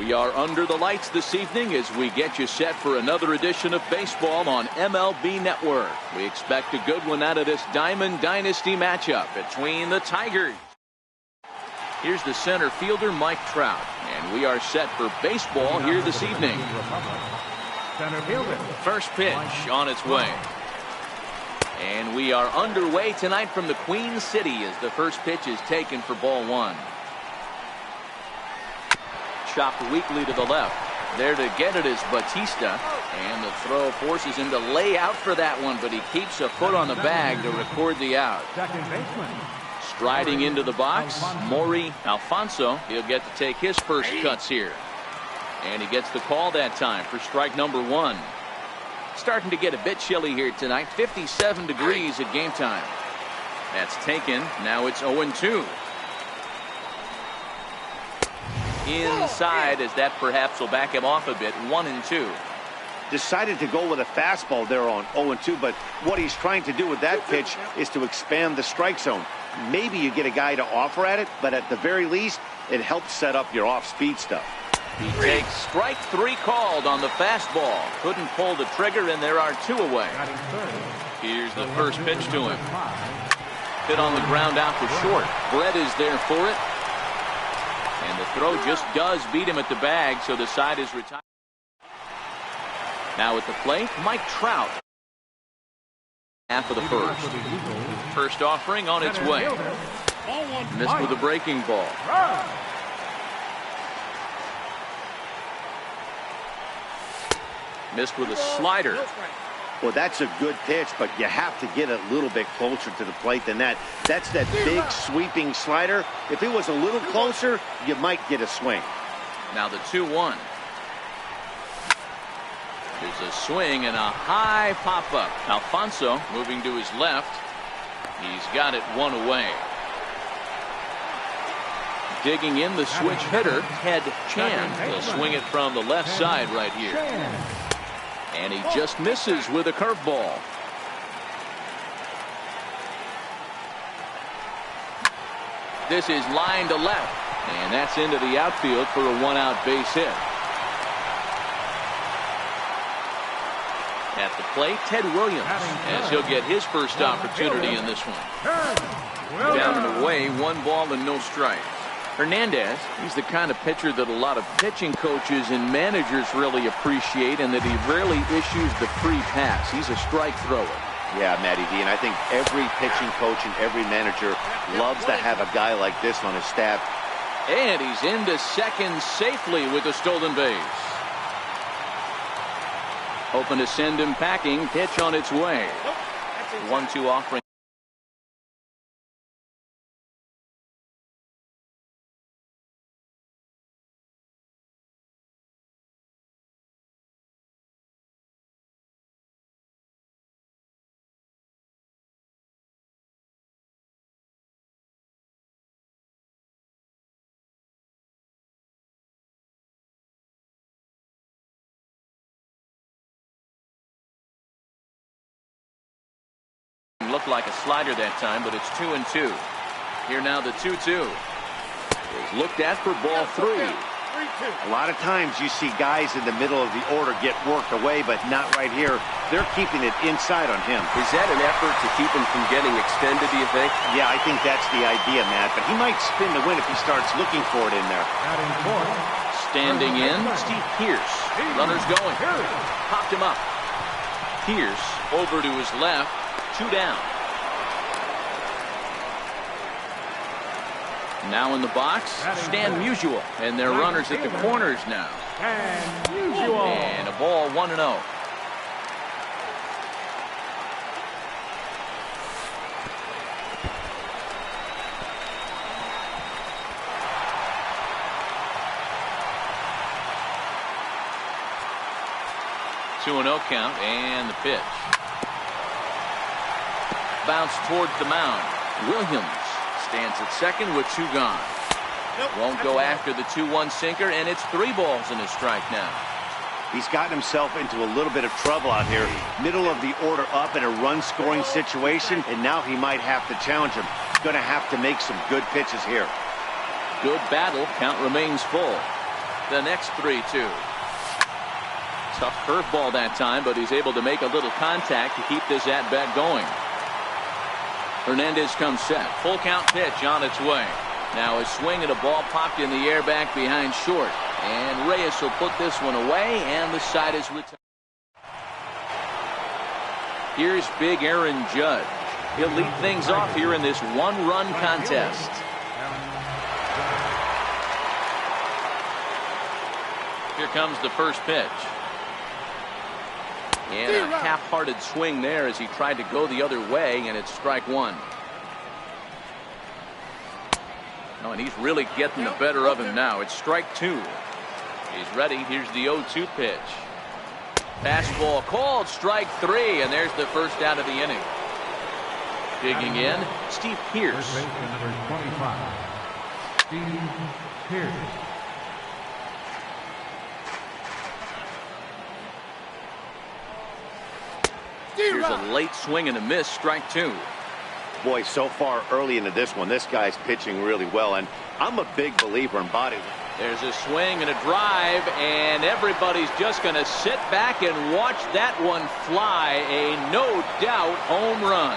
We are under the lights this evening as we get you set for another edition of baseball on MLB Network. We expect a good one out of this Diamond Dynasty matchup between the Tigers. Here's the center fielder, Mike Trout, and we are set for baseball here this evening. First pitch on its way. And we are underway tonight from the Queen City as the first pitch is taken for ball one. Chopped weakly to the left. There to get it is Batista. And the throw forces him to lay out for that one, but he keeps a foot on the bag to record the out. Striding into the box, Maury Alfonso. He'll get to take his first cuts here. And he gets the call that time for strike number one. Starting to get a bit chilly here tonight. 57 degrees at game time. That's taken. Now it's 0-2. Inside, as that perhaps will back him off a bit. 1-2. Decided to go with a fastball there on 0-2, but what he's trying to do with that pitch is to expand the strike zone. Maybe you get a guy to offer at it, but at the very least, it helps set up your off-speed stuff. He takes strike three called on the fastball. Couldn't pull the trigger, and there are two away. Here's the first pitch to him. Hit on the ground out to short. Brett is there for it. And the throw just does beat him at the bag, so the side is retired. Now at the plate, Mike Trout. Half of the first. First offering on its way. Missed with a breaking ball. Missed with a slider. Well, that's a good pitch, but you have to get a little bit closer to the plate than that. That's that big sweeping slider. If it was a little closer, you might get a swing. Now the 2-1. There's a swing and a high pop-up. Alfonso moving to his left. He's got it one away. Digging in the switch hitter, Ted Chan. He'll swing it from the left side right here. And he just misses with a curveball. This is line to left. And that's into the outfield for a one-out base hit. At the plate, Ted Williams, as he'll get his first opportunity in this one. Down and away, 1 ball and no strikes. Hernandez, he's the kind of pitcher that a lot of pitching coaches and managers really appreciate, and that he rarely issues the free pass. He's a strike thrower. Yeah, Matty D, and I think every pitching coach and every manager loves to have a guy like this on his staff. And he's into second safely with a stolen base. Hoping to send him packing. Pitch on its way. 1-2 offering. Looked like a slider that time, but it's 2-2. Here now the 2-2 is looked at for ball 3. A lot of times you see guys in the middle of the order get worked away, but not right here. They're keeping it inside on him. Is that an effort to keep him from getting extended, do you think? Yeah, I think that's the idea, Matt, but he might spin the win if he starts looking for it in there. Standing in, Steve Pierce. Runners going. Popped him up. Pierce over to his left. 2 down. Now in the box, Stan Musial, and their runners at the corners now. And a ball, 1-0. Two and 0 count, and the pitch. Bounce towards the mound. Williams stands at second with 2 gone. Won't go after the 2-1 sinker, and it's 3 balls and a strike now. He's gotten himself into a little bit of trouble out here. Middle of the order up in a run-scoring situation, and now he might have to challenge him. He's going to have to make some good pitches here. Good battle. Count remains full. The next 3-2. Tough curveball that time, but he's able to make a little contact to keep this at-bat going. Hernandez comes set. Full count pitch on its way. Now a swing and a ball popped in the air back behind short. And Reyes will put this one away, and the side is retired. Here's big Aaron Judge. He'll lead things off here in this one-run contest. Here comes the first pitch. And a half-hearted swing there as he tried to go the other way, and it's strike one. Oh, and he's really getting the better of him now. It's strike two. He's ready. Here's the 0-2 pitch. Fastball called, strike three, and there's the first out of the inning. Digging in, Steve Pearce. Number 25, Steve Pearce. Here's a late swing and a miss, strike two. Boy, so far early into this one, this guy's pitching really well, and I'm a big believer in body. There's a swing and a drive, and everybody's just going to sit back and watch that one fly. A no-doubt home run.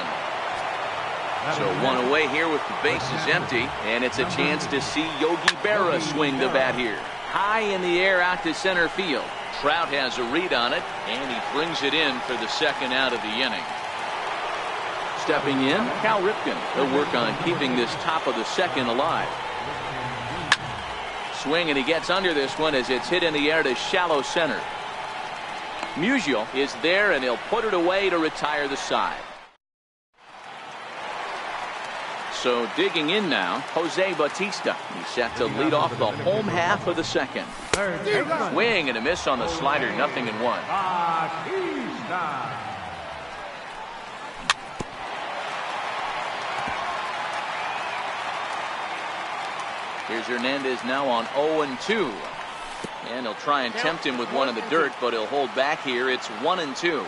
So one away here with the bases empty, and it's a chance to see Yogi Berra swing the bat here. High in the air out to center field. Trout has a read on it, and he brings it in for the second out of the inning. Stepping in, Cal Ripken. He'll work on keeping this top of the second alive. Swing, and he gets under this one as it's hit in the air to shallow center. Musial is there, and he'll put it away to retire the side. So digging in now, Jose Bautista. He's set to lead off the home half of the second. Swing and a miss on the slider, 0-1. Here's Hernandez now on 0-2. And he'll try and tempt him with one in the dirt, but he'll hold back here. It's 1-2.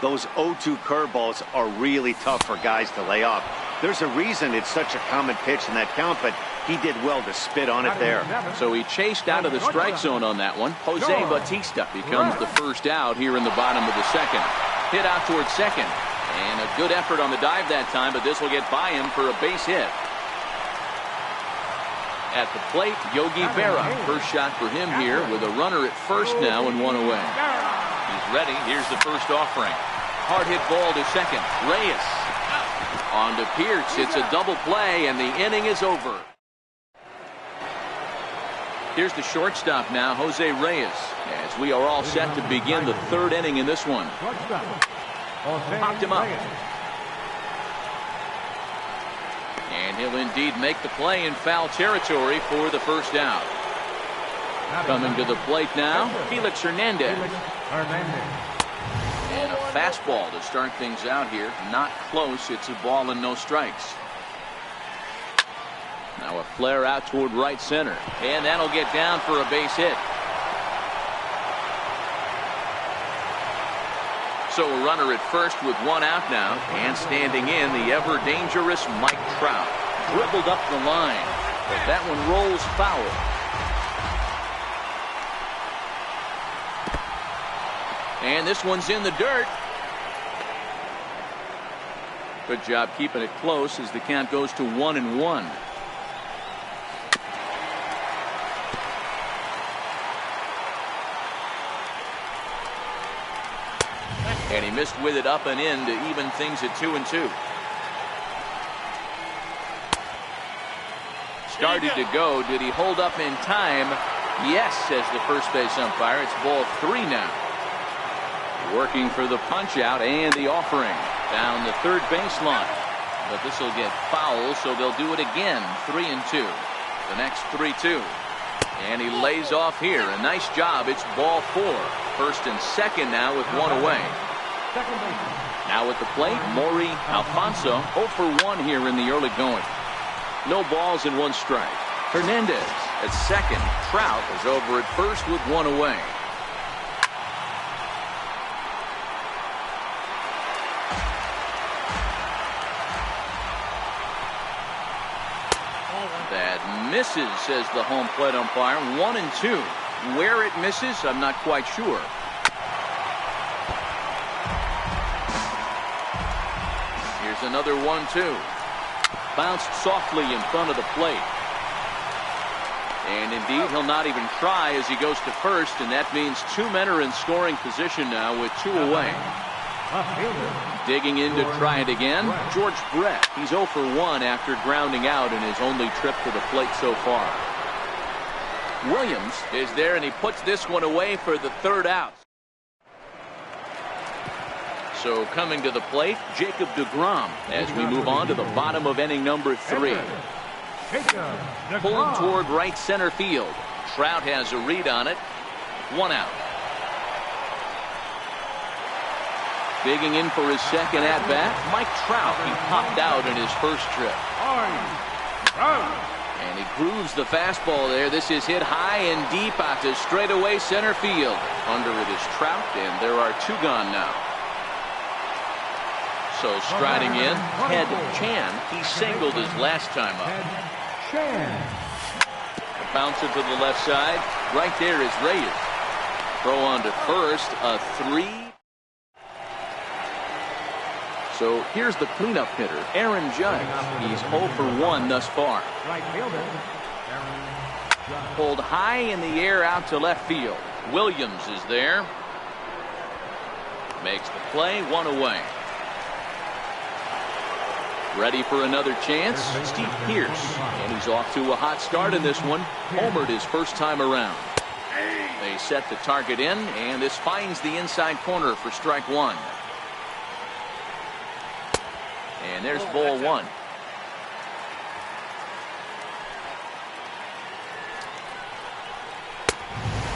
Those 0-2 curveballs are really tough for guys to lay off. There's a reason it's such a common pitch in that count, but he did well to spit on it there. So he chased out of the strike zone on that one. Jose Bautista becomes the first out here in the bottom of the second. Hit out towards second. And a good effort on the dive that time, but this will get by him for a base hit. At the plate, Yogi Berra. First shot for him here with a runner at first now and one away. He's ready. Here's the first offering. Hard hit ball to second. Reyes. On to Pearce. It's a double play, and the inning is over. Here's the shortstop now, Jose Reyes, as we are all set to begin the third inning in this one. Popped him up. And he'll indeed make the play in foul territory for the first out. Coming to the plate now, Felix Hernandez. And a fastball to start things out here. Not close. It's a ball and no strikes. Now a flare out toward right center. And that'll get down for a base hit. So a runner at first with one out now. And standing in, the ever-dangerous Mike Trout. Dribbled up the line. But that one rolls foul. And this one's in the dirt. Good job keeping it close as the count goes to 1-1. And he missed with it up and in to even things at 2-2. Started to go. Did he hold up in time? Yes, says the first base umpire. It's ball 3 now. Working for the punch out and the offering down the third baseline. But this will get foul, so they'll do it again. 3-2. The next 3-2. And he lays off here. A nice job. It's ball 4. First and second now with one away. Now at the plate, Maury Alfonso 0 for 1 here in the early going. No balls and 1 strike. Hernandez at second. Trout is over at first with one away. That misses, says the home plate umpire. 1-2. Where it misses, I'm not quite sure. Here's another 1-2. Bounced softly in front of the plate. And indeed, he'll not even try as he goes to first, and that means 2 men are in scoring position now with 2 away. Digging in to try it again, George Brett. He's 0 for 1 after grounding out in his only trip to the plate so far. Williams is there, and he puts this one away for the 3rd out. So coming to the plate, Jacob deGrom as we move on to the bottom of inning number 3. Pulled toward right center field. Trout has a read on it. 1 out. Digging in for his second at-bat, Mike Trout. He popped out in his first trip. And he grooves the fastball there. This is hit high and deep out to straightaway center field. Under it is Trout, and there are 2 gone now. So striding in, Ted Chan. He singled his last time up. Bounce it to the left side. Right there is Reyes. Throw on to first. A 3. So here's the cleanup hitter, Aaron Judge. He's 0 for 1 thus far. Pulled high in the air out to left field. Williams is there. Makes the play. 1 away. Ready for another chance, Steve Pearce. And he's off to a hot start in this one. Homered his first time around. They set the target in, and this finds the inside corner for strike 1. And there's ball 1.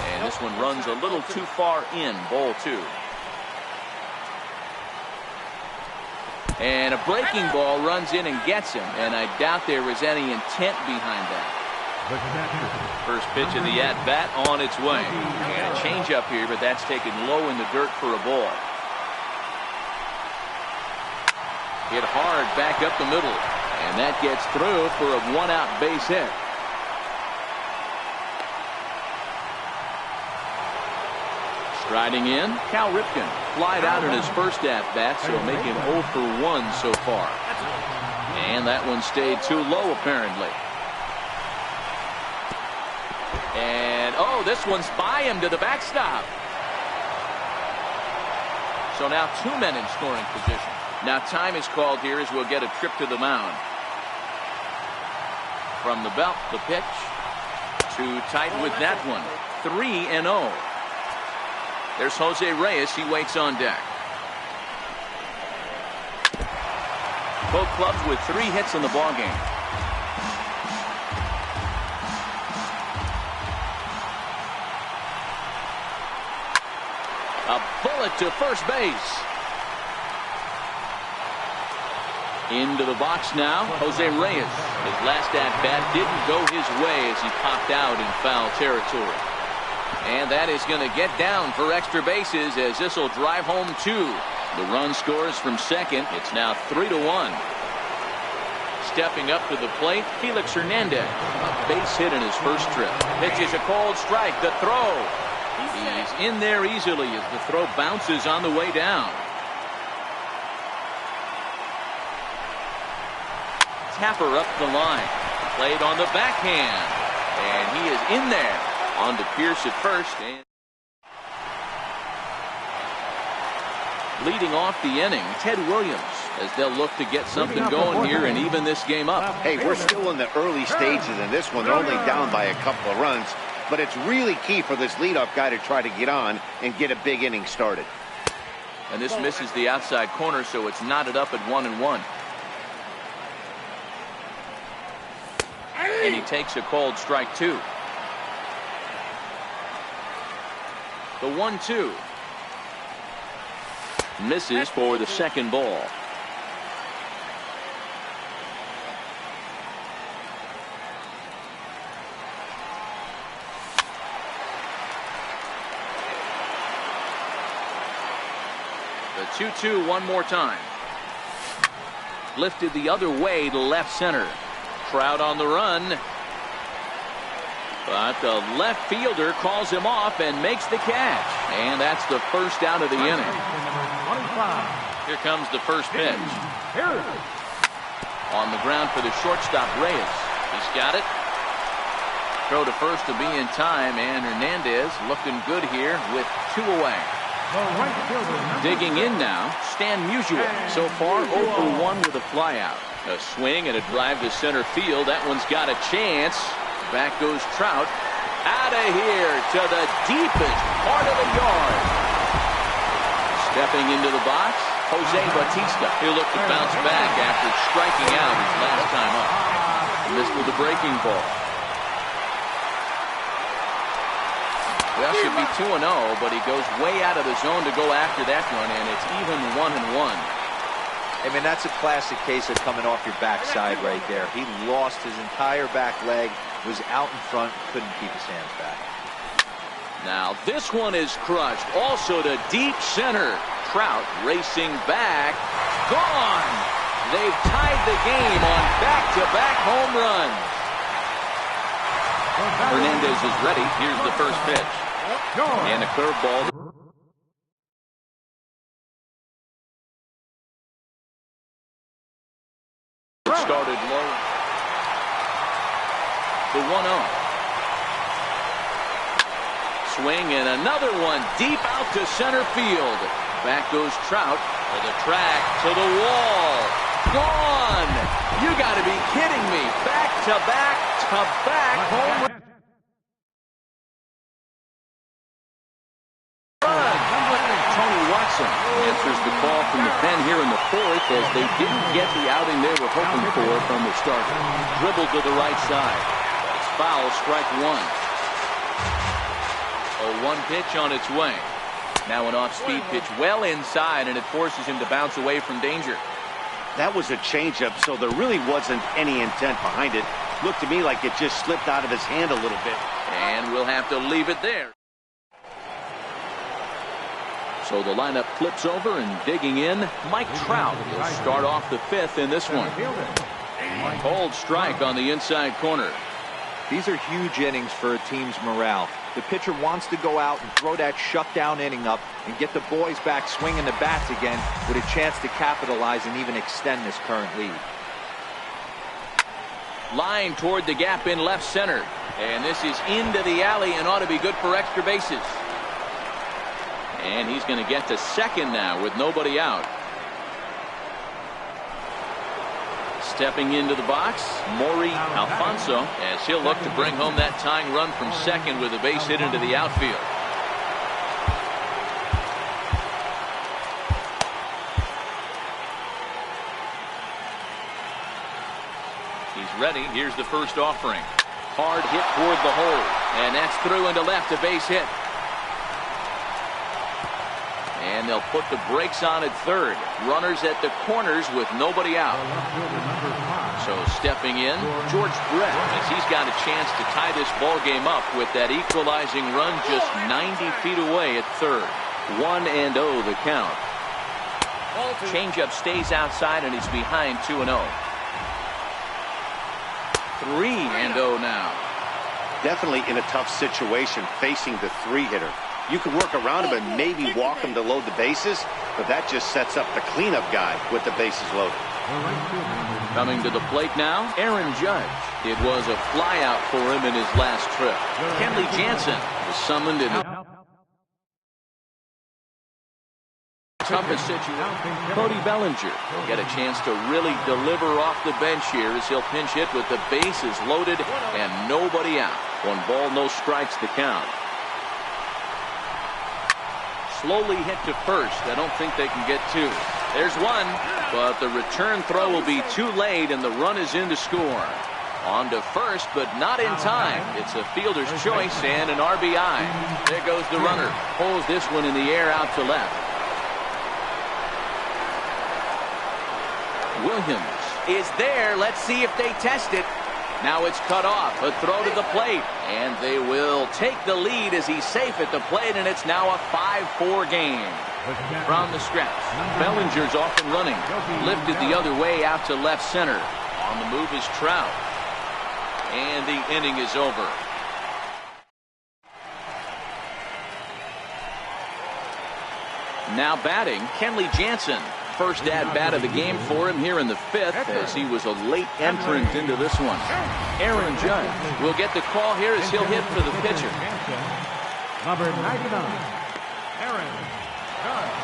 And this one runs a little too far in, ball 2. And a breaking ball runs in and gets him, and I doubt there was any intent behind that. First pitch of the at-bat on its way. And a changeup here, but that's taken low in the dirt for a ball. Hit hard back up the middle, and that gets through for a 1-out base hit. Striding in, Cal Ripken. Flied out in his first at-bat, so making 0 for 1 so far. And that one stayed too low, apparently. And, oh, this one's by him to the backstop. So now 2 men in scoring position. Now time is called here as we'll get a trip to the mound. From the belt, the pitch. Too tight with that one. 3-0. There's Jose Reyes. He waits on deck. Both clubs with 3 hits in the ballgame. A bullet to first base. Into the box now, Jose Reyes. His last at-bat didn't go his way as he popped out in foul territory. And that is going to get down for extra bases as this will drive home 2. The run scores from second. It's now 3-1. Stepping up to the plate, Felix Hernandez. A base hit in his first trip. Pitches a cold strike. The throw. He's in there easily as the throw bounces on the way down. Tapper up the line. Played on the backhand. And he is in there. On to Pierce at first. And leading off the inning, Ted Williams, as they'll look to get something going here and even this game up. Hey, we're still in the early stages in this one. They're only down by a couple of runs. But it's really key for this leadoff guy to try to get on and get a big inning started. And this misses the outside corner, so it's knotted up at 1-1. And he takes a called strike 2. The 1-2. Misses for the second ball. The 2-2 one more time. Lifted the other way to left center. Trout on the run. But the left fielder calls him off and makes the catch. And that's the first out of the inning. Here comes the first pitch. On the ground for the shortstop, Reyes. He's got it. Throw to first to be in time, and Hernandez looking good here with 2 away. Digging in now, Stan Musial. So far 0 for 1 with a flyout. A swing and a drive to center field. That one's got a chance. Back goes Trout. Out of here to the deepest part of the yard. Stepping into the box, Jose Bautista. He'll look to bounce back after striking out his last time up. Missed with the breaking ball. Well, should be 2-0, but he goes way out of the zone to go after that one, and it's even 1-1. I mean, that's a classic case of coming off your backside right there. He lost his entire back leg, was out in front, couldn't keep his hands back. Now this one is crushed. Also to deep center. Trout racing back. Gone! They've tied the game on back-to-back home runs. Hernandez is ready. Here's the first pitch. And a curveball. Started low. The 1-0. Swing and another one deep out to center field. Back goes Trout to the track, to the wall. Gone! You got to be kidding me. Back-to-back home run. Tony Watson answers the call from the pen here in the 4th as they didn't get the outing they were hoping for from the starter. Dribbled to the right side. It's foul, strike 1. A 1 pitch on its way. Now an off-speed pitch well inside, and it forces him to bounce away from danger. That was a changeup, so there really wasn't any intent behind it. Looked to me like it just slipped out of his hand a little bit. And we'll have to leave it there. So the lineup flips over, and digging in, Mike Trout will start off the 5th in this one. Cold strike on the inside corner. These are huge innings for a team's morale. The pitcher wants to go out and throw that shutdown inning up and get the boys back swinging the bats again with a chance to capitalize and even extend this current lead. Line toward the gap in left center. And this is into the alley and ought to be good for extra bases. And he's going to get to second now with nobody out. Stepping into the box, Maury Alfonso, as he'll look to bring home that tying run from second with a base hit into the outfield. He's ready. Here's the first offering. Hard hit toward the hole, and that's through into left, a base hit. And they'll put the brakes on at third. Runners at the corners with nobody out. So stepping in, George Brett, as he's got a chance to tie this ball game up with that equalizing run just 90 feet away at third. 1-0 the count. Changeup stays outside, and he's behind 2-0. 3-0 now. Definitely in a tough situation facing the 3-hitter. You can work around him and maybe walk him to load the bases, but that just sets up the cleanup guy with the bases loaded. Coming to the plate now, Aaron Judge. It was a flyout for him in his last trip. Kenley Jansen was summoned in the toughest situation. Cody Bellinger will get a chance to really deliver off the bench here as he'll pinch hit with the bases loaded and nobody out. 1 ball, no strikes to count. Slowly hit to first. I don't think they can get 2. There's 1, but the return throw will be too late, and the run is in to score. On to first, but not in time. It's a fielder's choice and an RBI. There goes the runner. Pulls this one in the air out to left. Williams is there. Let's see if they test it. Now it's cut off. A throw to the plate. And they will take the lead as he's safe at the plate, and it's now a 5-4 game. From the stretch, Bellinger's off and running. Lifted the other way out to left center. On the move is Trout. And the inning is over. Now batting, Kenley Jansen. First at-bat of the game for him here in the 5th, as he was a late entrant into this one. Aaron Judge will get the call here as he'll hit for the pitcher. Number 99, Aaron Judge.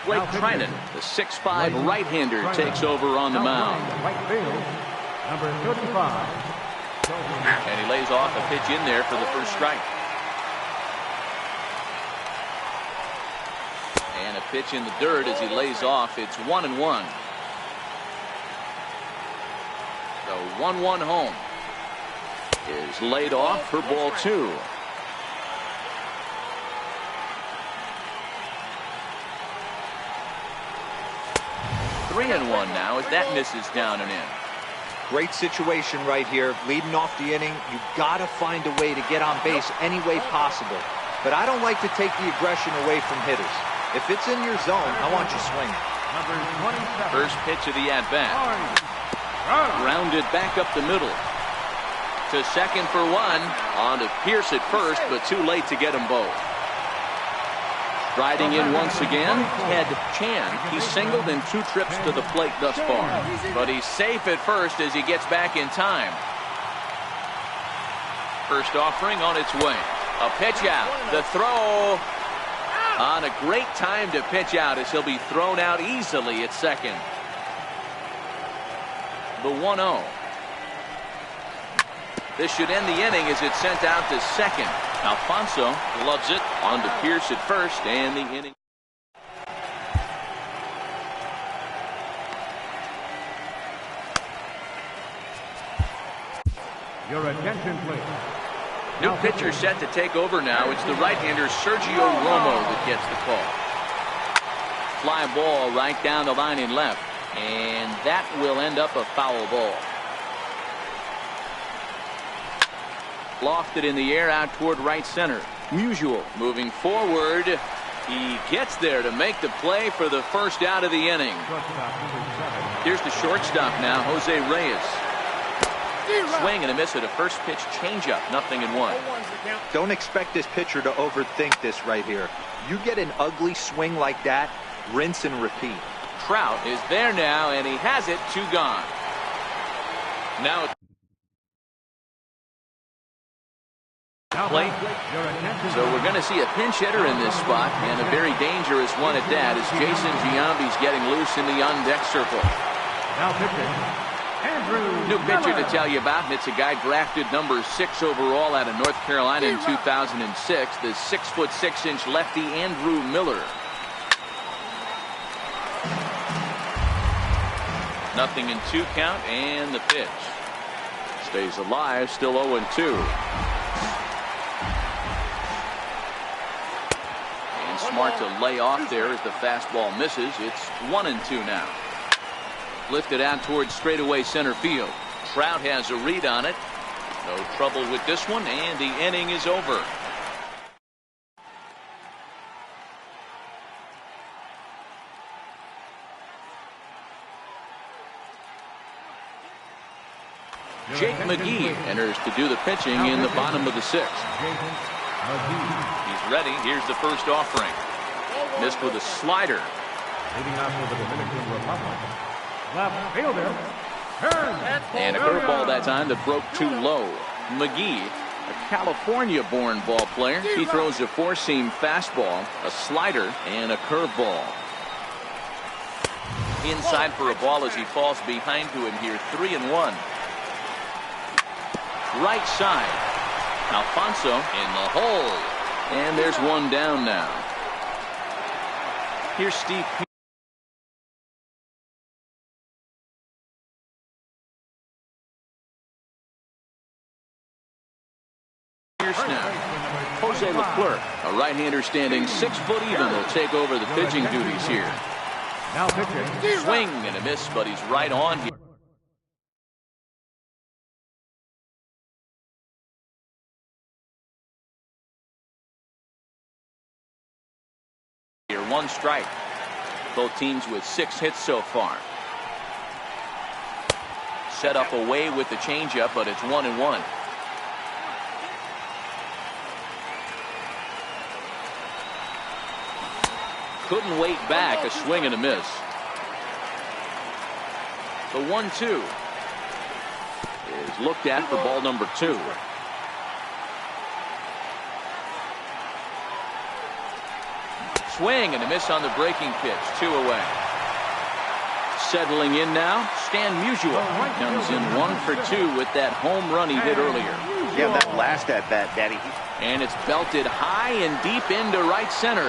Blake Trinan, the 6'5" right-hander, takes over on the mound. Right field, number 35. And he lays off a pitch in there for the first strike. And a pitch in the dirt as he lays off. It's 1-1. The 1-1 home is laid off for ball 2. 3-1 now as that misses down and in. Great situation right here. Leading off the inning, you got to find a way to get on base any way possible. But I don't like to take the aggression away from hitters. If it's in your zone, I want you swinging. Number 27. First pitch of the at-bat. Grounded back up the middle. To second for one. On to Pierce at first, but too late to get them both. Riding in once again, Ted Chan. He's singled in 2 trips to the plate thus far. But he's safe at first as he gets back in time. First offering on its way. A pitch out. The throw on a great time to pitch out as he'll be thrown out easily at second. The 1-0. This should end the inning as it's sent out to second. Alfonso loves it. On to Pierce at first, and the inning. Your attention, please. New pitcher set to take over now. It's the right-hander Sergio Romo that gets the call. Fly ball right down the line in left, and that will end up a foul ball. Lofted in the air out toward right center. Musial moving forward. He gets there to make the play for the first out of the inning. Here's the shortstop now, Jose Reyes. Swing and a miss at a first pitch changeup. 0-1. Don't expect this pitcher to overthink this right here. You get an ugly swing like that, rinse and repeat. Trout is there now, and he has it. 2 gone. Now plate. So we're going to see a pinch hitter in this spot, and a very dangerous one at that, as Jason Giambi's getting loose in the on-deck circle. Now pitching, Andrew New pitcher Miller. to tell you about, and it's a guy drafted number 6 overall out of North Carolina in 2006, the 6'6" lefty Andrew Miller. 0-2 count, and the pitch stays alive, still 0-2. Smart to lay off there as the fastball misses. It's 1-2 now. Lifted out towards straightaway center field. Trout has a read on it. No trouble with this one, and the inning is over. Jake McGee enters to do the pitching in the bottom of the 6th. He's ready. Here's the first offering. Missed with a slider. Leading out for the Dominican Republic. Left fielder. Turns. And a curveball that time that broke too low. McGee, a California-born ball player. He throws a 4-seam fastball, a slider, and a curveball. Inside for a ball as he falls behind to him here. 3-1. Right side. Alfonso in the hole. And there's one down now. Here's Steve Pierce now. Jose Leclerc, a right-hander standing 6 foot even, will take over the pitching duties here. Now pitching. Swing and a miss, but he's right on here. One strike. Both teams with 6 hits so far. Set up away with the changeup, but it's 1-1. Couldn't wait back. A swing and a miss. The 1-2 is looked at for ball number 2. Swing and a miss on the breaking pitch. 2 away. Settling in now, Stan Musial comes in 1 for 2 with that home run he hit earlier. Yeah, that last at bat, Daddy. And it's belted high and deep into right center.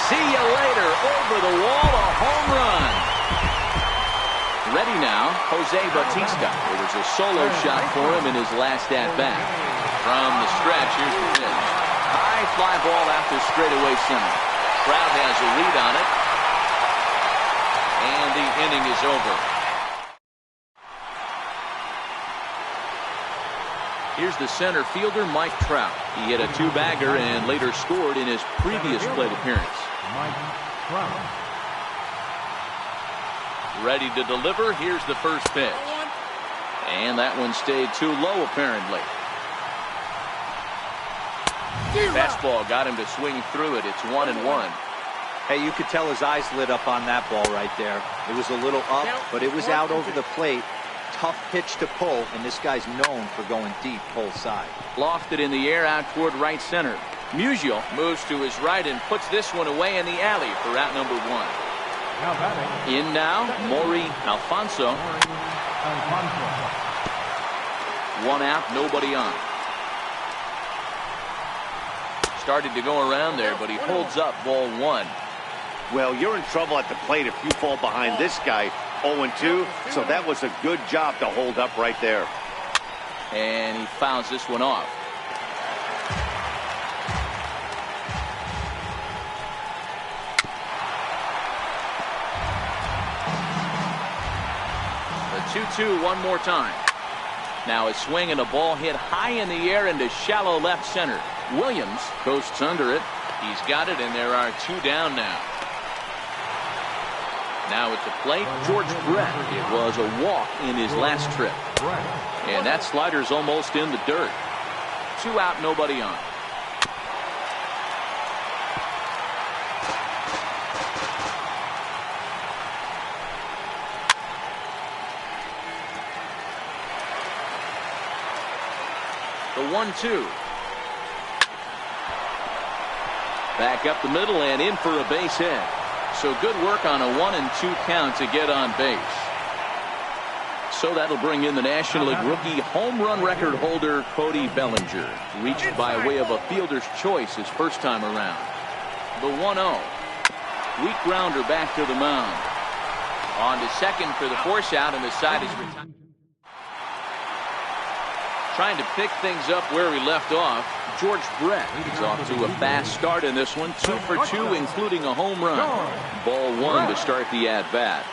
See you later. Over the wall, a home run. Ready now, Jose Bautista. It was a solo shot for him in his last at bat. From the stretch, here's the pitch. High fly ball after straightaway center. Crowd has a lead on it. And the inning is over. Here's the center fielder, Mike Trout. He hit a 2-bagger and later scored in his previous plate appearance. Mike Trout. Ready to deliver. Here's the first pitch. And that one stayed too low, apparently. Fastball got him to swing through it. It's 1-1. Hey, you could tell his eyes lit up on that ball right there. It was a little up, but it was out over the plate. Tough pitch to pull, and this guy's known for going deep pull side. Lofted in the air out toward right center. Musial moves to his right and puts this one away in the alley for out number 1. Now batting. In now, Maury Alfonso. 1 out, nobody on. Started to go around there, but he holds up ball 1. Well, you're in trouble at the plate if you fall behind this guy 0-2, so that was a good job to hold up right there. And he fouls this one off. The 2-2 one more time. Now a swing and a ball hit high in the air into shallow left center. Williams coasts under it. He's got it, and there are 2 down now. Now at the plate, George Brett. It was a walk in his last trip. And that slider's almost in the dirt. 2 out, nobody on. The 1-2. Back up the middle and in for a base hit. So good work on a 1-2 count to get on base. So that'll bring in the National League rookie home run record holder Cody Bellinger. Reached by way of a fielder's choice his first time around. The 1-0. Weak grounder back to the mound. On to second for the force out, and the side is retired. Trying to pick things up where he left off. George Brett is off to a fast start in this one. 2 for 2, including a home run. Ball 1 to start the at-bat.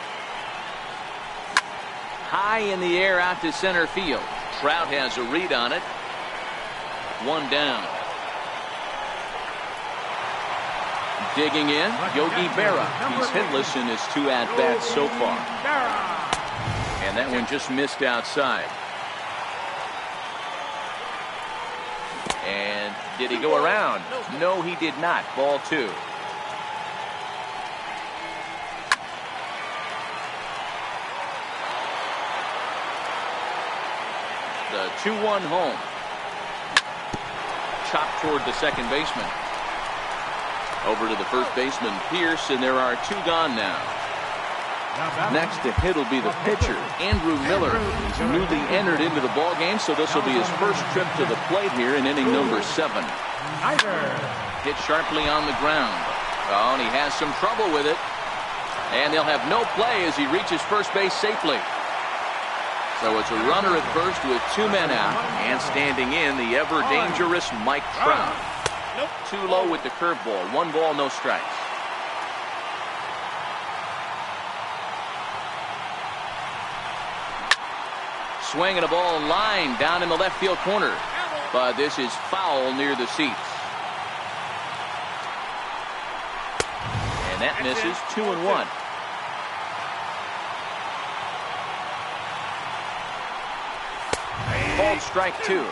High in the air out to center field. Trout has a read on it. 1 down. Digging in, Yogi Berra. He's hitless in his 2 at-bats so far. And that one just missed outside. And did he go around? No, he did not. Ball 2. The 2-1 home. Chopped toward the second baseman. Over to the first baseman, Pierce, and there are 2 gone now. Next to hit will be the pitcher, Andrew Miller. He's newly entered into the ball game, so this will be his first trip to the plate here in inning number 7. Hit sharply on the ground. Oh, and he has some trouble with it. And they'll have no play as he reaches first base safely. So it's a runner at first with 2 men out, and standing in the ever dangerous Mike Trout. Too low with the curveball. 1 ball, no strikes. Swing and a ball line down in the left field corner. But this is foul near the seats. And And that misses. 2-1. Called strike 2.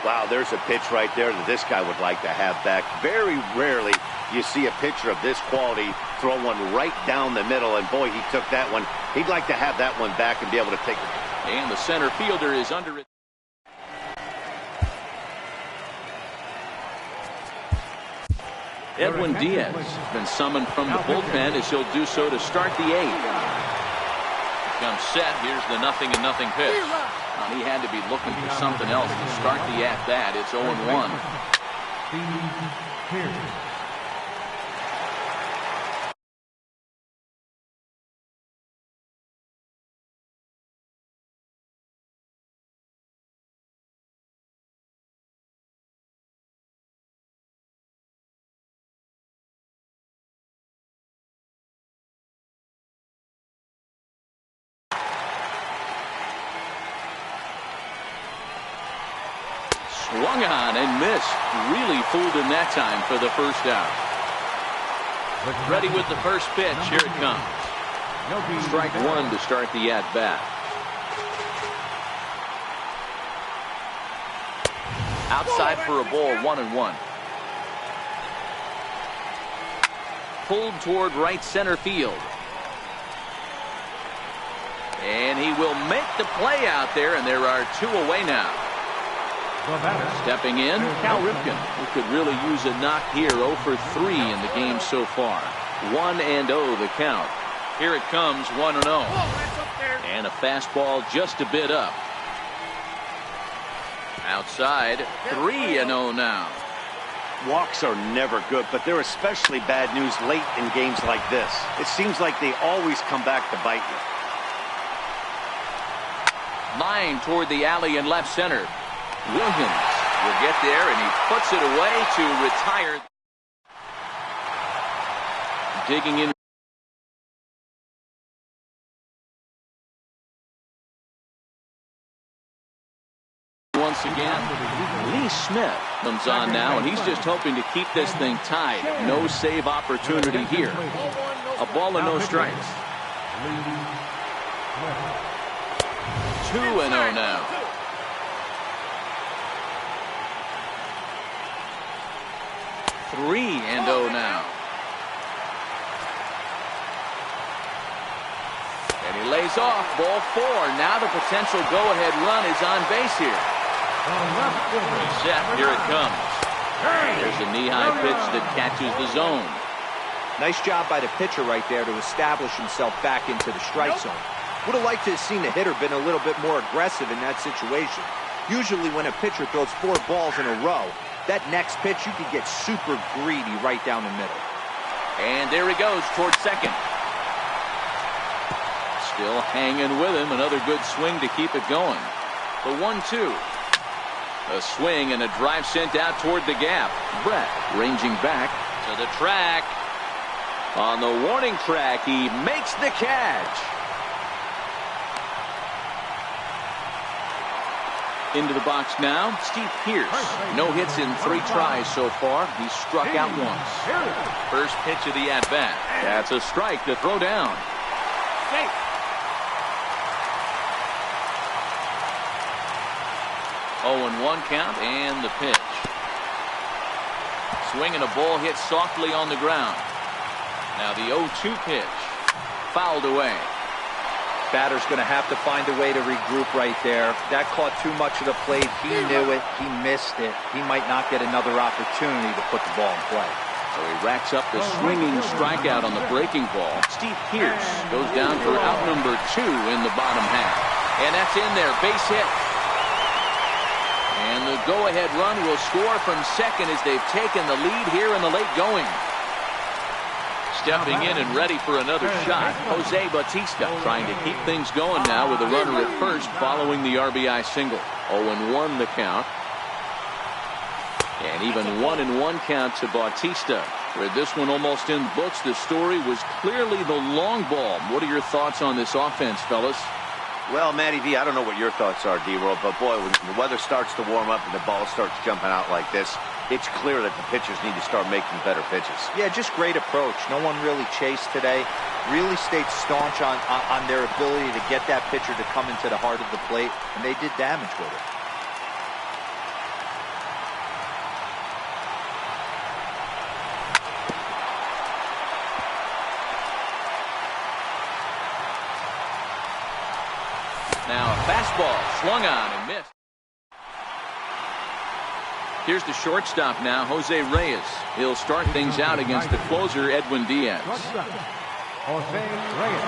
Wow, there's a pitch right there that this guy would like to have back. Very rarely you see a pitcher of this quality throw one right down the middle, and boy, he took that one. He'd like to have that one back and be able to take it. And the center fielder is under it. Edwin Diaz has been summoned from the bullpen as he'll do so to start the 8th. Comes set. Here's the 0-0 pitch. Well, he had to be looking for something else to start the at-bat. It's 0-1. Swung on and missed. Really fooled him that time for the first out. Ready with the first pitch. Here it comes. Strike 1 to start the at-bat. Outside for a ball, 1-1. Pulled toward right center field. And he will make the play out there, and there are 2 away now. Stepping in, Cal Ripken, who could really use a knock here. 0 for 3 in the game so far. 1-0 the count. Here it comes, 1-0. And a fastball just a bit up. Outside, 3-0 now. Walks are never good, but they're especially bad news late in games like this. It seems like they always come back to bite you. Line toward the alley in left center. Williams will get there, and he puts it away to retire. Digging in once again. Lee Smith comes on now, and he's just hoping to keep this thing tied. No save opportunity here. A ball and no strikes. 2-0 now. Three and 0 now. And he lays off. Ball 4. Now the potential go-ahead run is on base here. Set. Here it comes. There's a knee-high pitch that catches the zone. Nice job by the pitcher right there to establish himself back into the strike zone. Would have liked to have seen the hitter been a little bit more aggressive in that situation. Usually when a pitcher throws 4 balls in a row, that next pitch, you could get super greedy right down the middle. And there he goes towards second. Still hanging with him. Another good swing to keep it going. The 1-2. A swing and a drive sent out toward the gap. Brett ranging back to the track. On the warning track, he makes the catch. Into the box now, Steve Pearce. No hits in 3 tries so far. He struck out once. First pitch of the at-bat. That's a strike to throw down. 0-1 count and the pitch. Swing and a ball hit softly on the ground. Now the 0-2 pitch. Fouled away. Batter's going to have to find a way to regroup right there. That caught too much of the plate. He knew it. He missed it. He might not get another opportunity to put the ball in play. So he racks up the swinging strikeout on the breaking ball. Steve Pearce goes down for out number 2 in the bottom half. And that's in there. Base hit. And the go-ahead run will score from second as they've taken the lead here in the late going. Stepping in and ready for another shot, Jose Bautista trying to keep things going now with a runner at first following the RBI single. 0-1 the count. And even 1-1 count to Bautista. Where this one almost in the books, the story was clearly the long ball. What are your thoughts on this offense, fellas? Well, Matty V, I don't know what your thoughts are, D-Roll, but boy, when the weather starts to warm up and the ball starts jumping out like this, It's clear that the pitchers need to start making better pitches. Yeah, just great approach. No one really chased today. Really stayed staunch on their ability to get that pitcher to come into the heart of the plate, and they did damage with it. Now a fastball swung on and missed. Here's the shortstop now, Jose Reyes. He'll start things out against the closer, Edwin Diaz. Jose Reyes.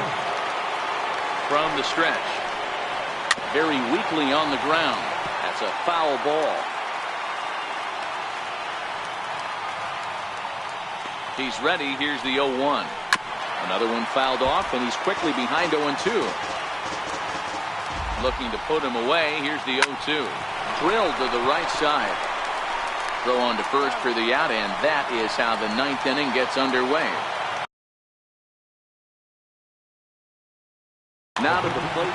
From the stretch. Very weakly on the ground. That's a foul ball. He's ready. Here's the 0-1. Another one fouled off, and he's quickly behind 0-2. Looking to put him away. Here's the 0-2. Drilled to the right side. Throw on to first for the out, and that is how the 9th inning gets underway. Now to the plate.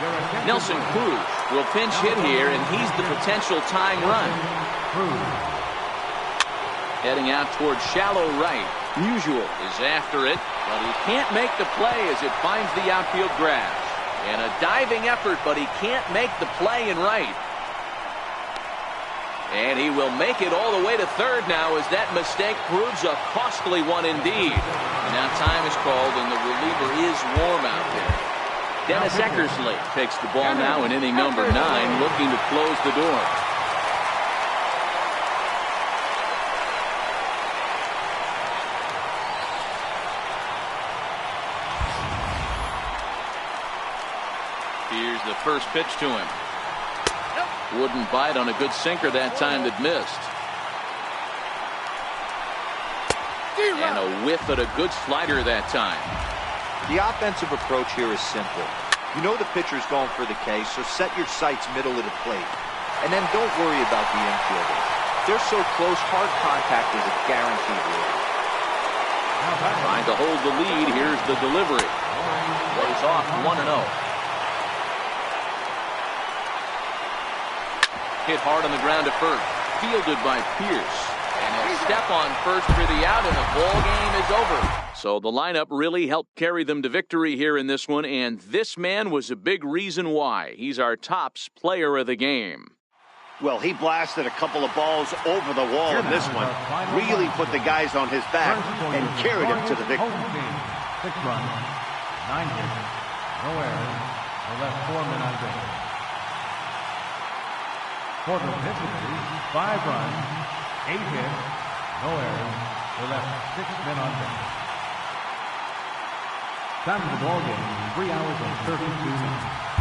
Nelson Cruz will pinch hit here, and he's the potential tying run. Heading out towards shallow right. Musial is after it, but he can't make the play as it finds the outfield grass. And a diving effort, but he can't make the play in right. And he will make it all the way to third now as that mistake proves a costly one indeed. And now time is called and the reliever is warm out there. Dennis Eckersley takes the ball now in inning number 9, looking to close the door. Here's the first pitch to him. Wouldn't bite on a good sinker that time that missed. And a whiff at a good slider that time. The offensive approach here is simple. You know the pitcher's going for the K, so set your sights middle of the plate. And then don't worry about the infielder. They're so close, hard contact is a guaranteed win. Trying to hold the lead. Here's the delivery. Lays off 1-0. Hit hard on the ground to first. Fielded by Pierce. And he'll step on first for the out, and the ball game is over. So the lineup really helped carry them to victory here in this one, and this man was a big reason why. He's our tops player of the game. Well, he blasted a couple of balls over the wall in this one. Really put the guys on his back and carried him to the victory. 6 runs, 9 hits, no errors. They left 4 men on base. For the Mississippi, 5 runs, 8 hits, no errors. They left 6 men on base. Time of the ball game, 3 hours and 32 minutes.